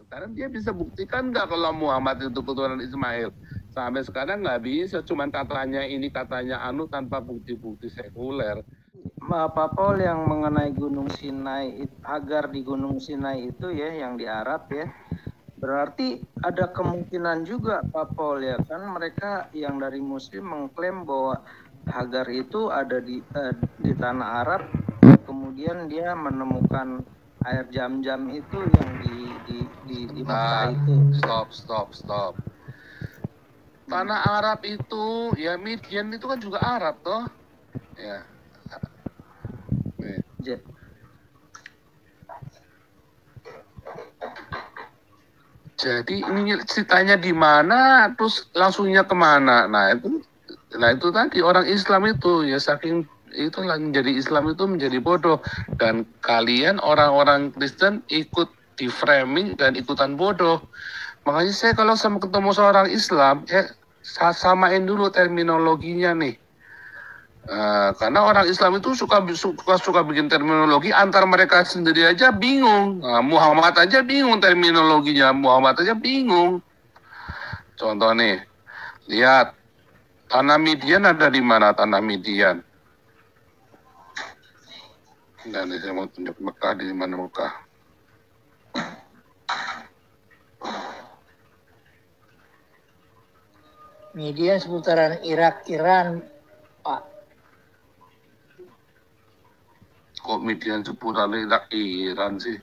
Sekarang dia bisa buktikan nggak kalau Muhammad itu keturunan Ismail? Sampai sekarang nggak bisa, cuman katanya ini katanya anu tanpa bukti-bukti sekuler. Pak Paul, yang mengenai Gunung Sinai, Hagar di Gunung Sinai itu ya, yang di Arab ya, berarti ada kemungkinan juga Pak Paul ya, kan mereka yang dari Muslim mengklaim bahwa Hagar itu ada di tanah Arab, kemudian dia menemukan air jam-jam itu yang di Mekah itu. Stop. Tanah Arab itu, ya Midian itu kan juga Arab toh, ya. Jadi ini ceritanya di mana, terus langsungnya kemana? Nah itu tadi orang Islam itu ya saking itulah menjadi Islam itu menjadi bodoh, dan kalian orang-orang Kristen ikut di framing dan ikutan bodoh. Makanya saya kalau ketemu seorang Islam ya samain dulu terminologinya nih. Karena orang Islam itu suka bikin terminologi antar mereka sendiri aja bingung. Muhammad aja bingung terminologinya, Muhammad aja bingung. Contoh nih, lihat tanah Midian ada di mana tanah Midian? Dan saya mau tunjuk Mekah, di mana Mekah? Midian seputaran Irak, Iran, Pak. Kok Midian seputaran Irak, Iran sih?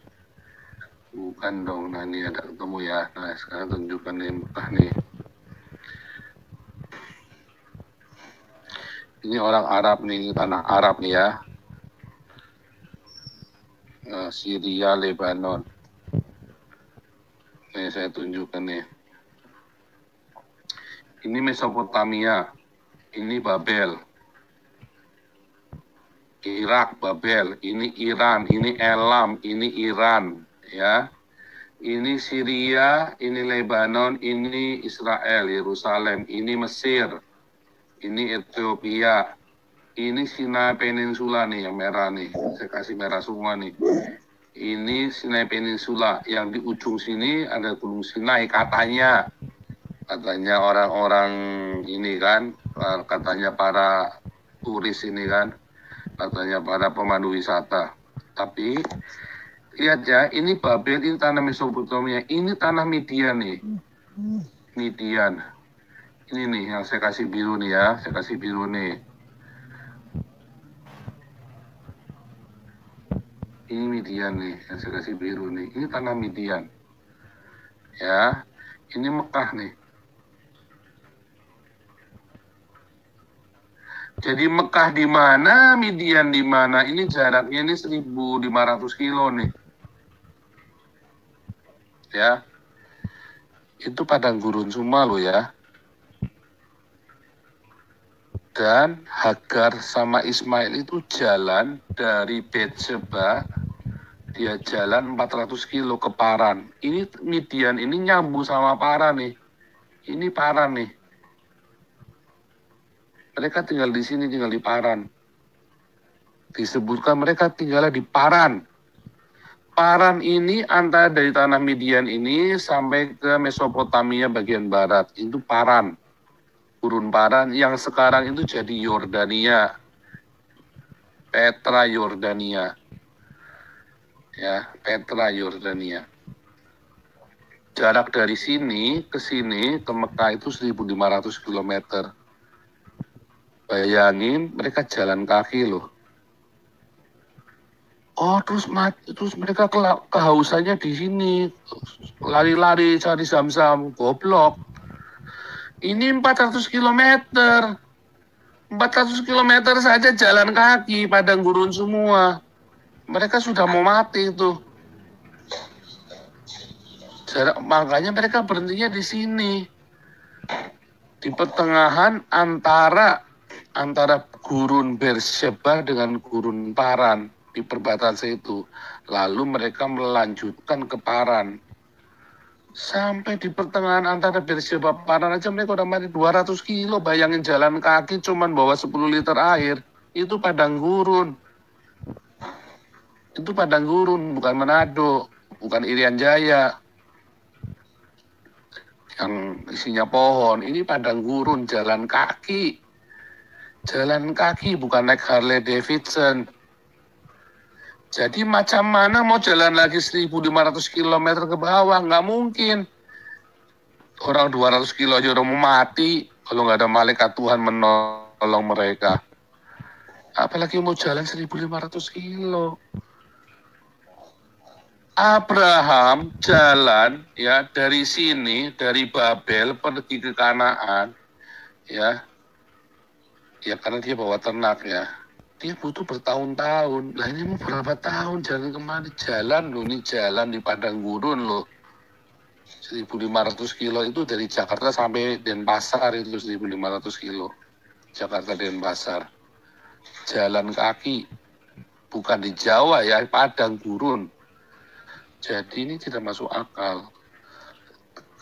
Bukan dong, nah ini ada ketemu ya. Nah sekarang tunjukkan nih Mekah nih. Ini orang Arab nih, tanah Arab nih ya. Syria, Lebanon. Nih saya tunjukkan nih. Ini Mesopotamia, ini Babel. Irak, Babel, ini Iran, ini Elam, ini Iran, ya. Ini Syria, ini Lebanon, ini Israel, Yerusalem, ini Mesir, ini Ethiopia, ini Sinai Peninsula nih yang merah nih, saya kasih merah semua nih. Ini Sinai Peninsula, yang di ujung sini ada Gunung Sinai katanya orang-orang ini kan, katanya para turis ini kan, katanya para pemandu wisata. Tapi lihat ya, ini Babel, ini tanah Mesopotamia, ini tanah Midian nih. Midian. Ini nih yang saya kasih biru nih ya, saya kasih biru nih. Ini Midian nih, yang saya kasih biru nih. Ini tanah Midian. Ya, ini Mekah nih. Jadi Mekah di mana, Midian di mana? Ini jaraknya ini 1.500 kilo nih. Ya. Itu padang gurun semua loh ya. Dan Hagar sama Ismail itu jalan dari Bethsheba, dia jalan 400 kilo ke Paran. Ini Midian ini nyambung sama Paran nih. Ini Paran nih. Mereka tinggal di sini, tinggal di Paran. Disebutkan mereka tinggal di Paran. Paran ini antara dari tanah Midian ini sampai ke Mesopotamia bagian barat. Itu Paran. Gurun Paran yang sekarang itu jadi Yordania. Petra Yordania. Ya, Petra Yordania. Jarak dari sini ke Mekah itu 1.500 km. Bayangin mereka jalan kaki loh. Oh, terus mereka kehausannya di sini. Lari-lari cari zam-zam, goblok. Ini 400 km. 400 km saja jalan kaki, padang gurun semua. Mereka sudah mau mati itu. Makanya mereka berhentinya di sini. Di pertengahan antara gurun Beersheba dengan gurun Paran, di perbatasan itu. Lalu mereka melanjutkan ke Paran. Sampai di pertengahan antara Beersheba Paran aja mereka udah mati 200 kilo. Bayangin jalan kaki cuman bawa 10 liter air. Itu padang gurun. Itu padang gurun, bukan Manado, bukan Irian Jaya. yang isinya pohon. Ini padang gurun, jalan kaki. Jalan kaki, bukan naik Harley Davidson. Jadi macam mana mau jalan lagi 1.500 km ke bawah? Nggak mungkin. Orang 200 kilo aja udah mau mati kalau nggak ada malaikat Tuhan menolong mereka. Apalagi mau jalan 1.500 kilo. Abraham jalan ya dari sini, dari Babel pergi ke Kanaan, ya karena dia bawa ternak ya. Dia butuh bertahun-tahun. Lah ini mau berapa tahun jalan kemana? Jalan loh, ini jalan di padang gurun loh. 1.500 kilo itu dari Jakarta sampai Denpasar itu 1.500 kilo. Jakarta Denpasar. Jalan kaki. Bukan di Jawa ya, padang gurun. Jadi ini tidak masuk akal.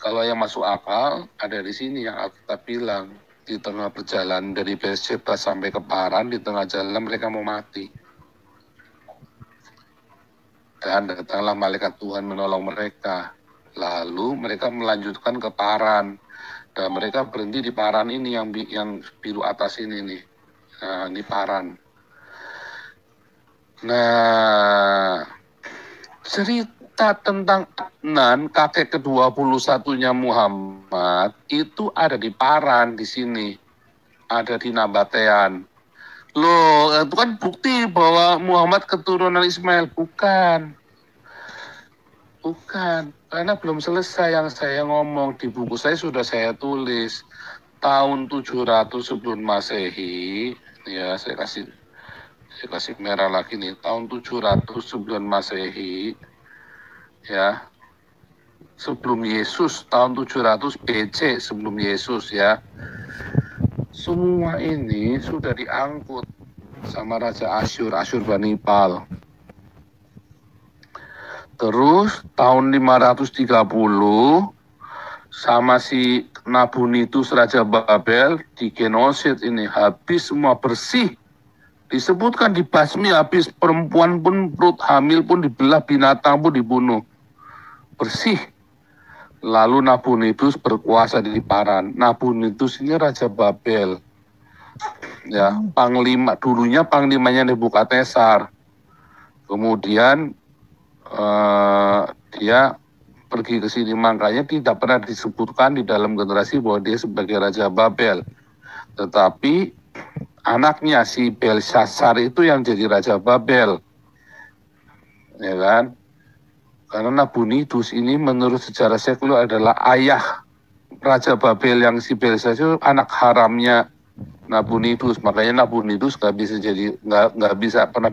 Kalau yang masuk akal ada di sini yang kita bilang. Di tengah perjalanan dari Beersheba sampai ke Paran, di tengah jalan mereka mau mati. Dan datanglah malaikat Tuhan menolong mereka. Lalu mereka melanjutkan ke Paran. Dan mereka berhenti di Paran ini yang biru atas ini nih. Nah, ini Paran. Nah, cerita tentang Adnan, kakek ke-21-nya Muhammad, itu ada di Paran di sini. Ada di Nabatean. Loh, itu kan bukti bahwa Muhammad keturunan Ismail. Bukan. Karena belum selesai yang saya ngomong. Di buku saya sudah saya tulis. Tahun 700 sebelum Masehi, ya saya kasih merah lagi nih. Tahun 700 sebelum Masehi, ya, sebelum Yesus, tahun 700 BC sebelum Yesus ya. Semua ini sudah diangkut sama Raja Asyur Banipal. Terus tahun 530 sama si Nabunitus Raja Babel di genosid ini, habis semua, bersih. Disebutkan dibasmi habis, perempuan pun, perut hamil pun dibelah, binatang pun dibunuh. Bersih. Lalu Nabunitus berkuasa di Paran. Nabunitus ini Raja Babel. Ya, dulunya panglimanya Nebukadnezar. Kemudian dia pergi ke sini, makanya tidak pernah disebutkan di dalam generasi bahwa dia sebagai Raja Babel. Tetapi anaknya si Belshazzar itu yang jadi Raja Babel. Ya kan? Karena Nabunitus ini menurut sejarah sekuler adalah ayah Raja Babel, yang si Belshazzar anak haramnya Nabunitus. Makanya Nabunitus nggak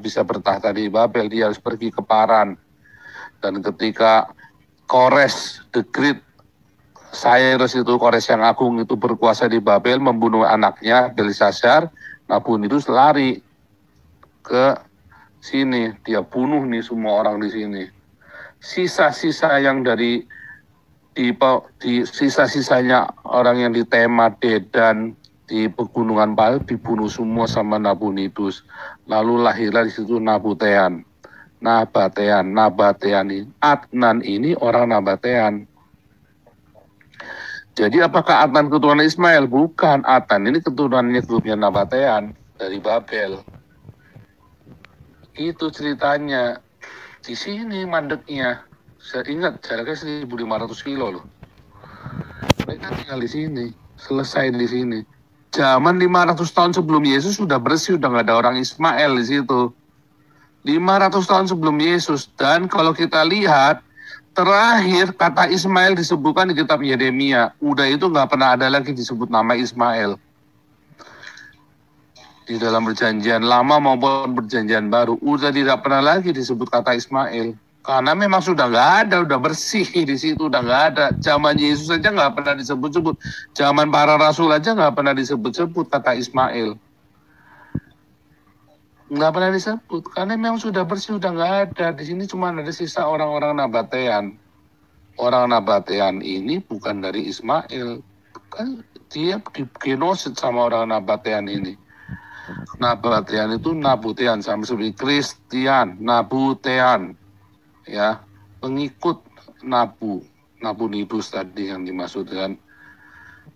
bisa bertahta di Babel, dia harus pergi ke Paran. Dan ketika Kores the Great, Cyrus itu, Kores yang agung itu berkuasa di Babel, membunuh anaknya Belshazzar, Nabunitus lari ke sini, dia bunuh nih semua orang di sini. Sisa-sisa yang di sisa-sisanya orang yang di Tema, Dedan, di pegunungan Palu dibunuh semua sama Nabunitus. Lalu lahirlah di situ Nabatean ini. Adnan ini orang Nabatean. Jadi apakah Adnan keturunan Ismail? Bukan. Adnan ini keturunannya grupnya Nabatean dari Babel. Itu ceritanya. Di sini mandeknya. Saya ingat jaraknya 1.500 kilo loh. Mereka tinggal di sini. Selesai di sini. Zaman 500 tahun sebelum Yesus sudah bersih, udah nggak ada orang Ismail di situ. 500 tahun sebelum Yesus. Dan kalau kita lihat, terakhir kata Ismail disebutkan di kitab Yeremia. Udah itu nggak pernah ada lagi disebut nama Ismail. Di dalam perjanjian lama maupun perjanjian baru, udah tidak pernah lagi disebut kata Ismail. Karena memang sudah nggak ada, udah bersih di situ, udah nggak ada. Zaman Yesus saja nggak pernah disebut-sebut. Zaman para rasul aja nggak pernah disebut-sebut kata Ismail. Nggak pernah disebut, karena memang sudah bersih, sudah nggak ada. Di sini cuma ada sisa orang-orang Nabatean. Orang Nabatean ini bukan dari Ismail. Kan dia digenosid sama orang Nabatean ini. Nabatean itu Nabutean, sama seperti Kristian, Nabutean. Ya, pengikut Nabu. Nabonidus tadi yang dimaksudkan.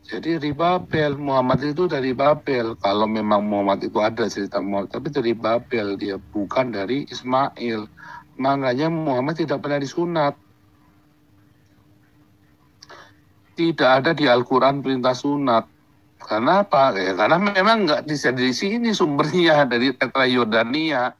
Jadi dari Babel, Muhammad itu dari Babel. Kalau memang Muhammad itu ada cerita Muhammad, tapi dari Babel dia, bukan dari Ismail. Makanya Muhammad tidak pernah disunat. Tidak ada di Al-Quran perintah sunat. Karena apa? Ya, karena memang nggak bisa di sini sumbernya dari Tetra Yordania.